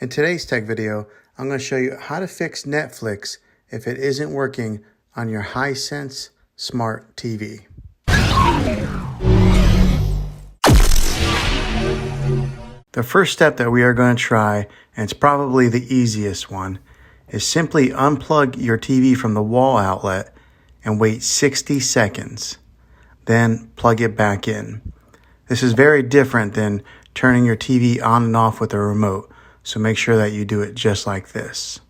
In today's tech video, I'm going to show you how to fix Netflix if it isn't working on your Hisense smart TV. The first step that we are going to try, and it's probably the easiest one, is simply unplug your TV from the wall outlet and wait 60 seconds. Then plug it back in. This is very different than turning your TV on and off with a remote, so make sure that you do it just like this.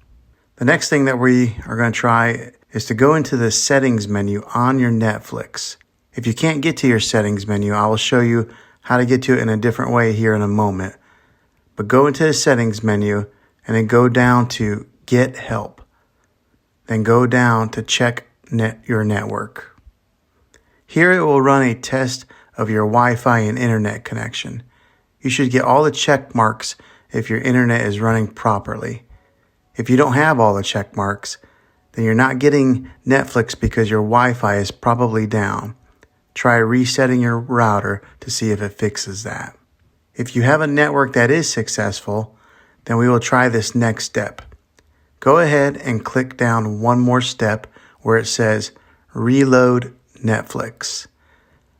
The next thing that we are going to try is to go into the settings menu on your Netflix. If you can't get to your settings menu, I will show you how to get to it in a different way here in a moment. But go into the settings menu and then go down to Get Help. Then go down to check your network. Here it will run a test of your Wi-Fi and internet connection. You should get all the check marks if your internet is running properly. If you don't have all the check marks, then you're not getting Netflix because your Wi-Fi is probably down. Try resetting your router to see if it fixes that. If you have a network that is successful, then we will try this next step. Go ahead and click down one more step where it says Reload Netflix.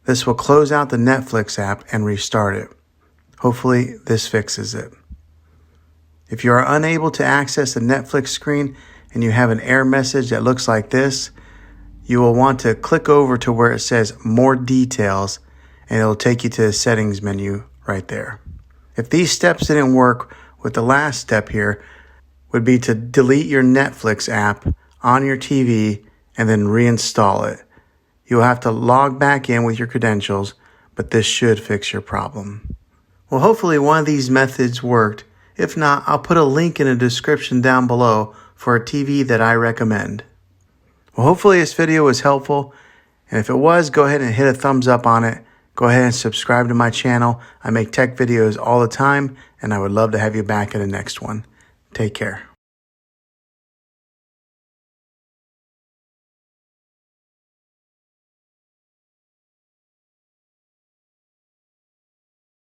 This will close out the Netflix app and restart it. Hopefully this fixes it. If you are unable to access the Netflix screen and you have an error message that looks like this, you will want to click over to where it says More Details, and it will take you to the settings menu right there. If these steps didn't work, with the last step here would be to delete your Netflix app on your TV and then reinstall it. You'll have to log back in with your credentials, but this should fix your problem. Well, hopefully one of these methods worked. If not, I'll put a link in the description down below for a TV that I recommend. Well, hopefully this video was helpful, and if it was, go ahead and hit a thumbs up on it. Go ahead and subscribe to my channel. I make tech videos all the time, and I would love to have you back in the next one. Take care.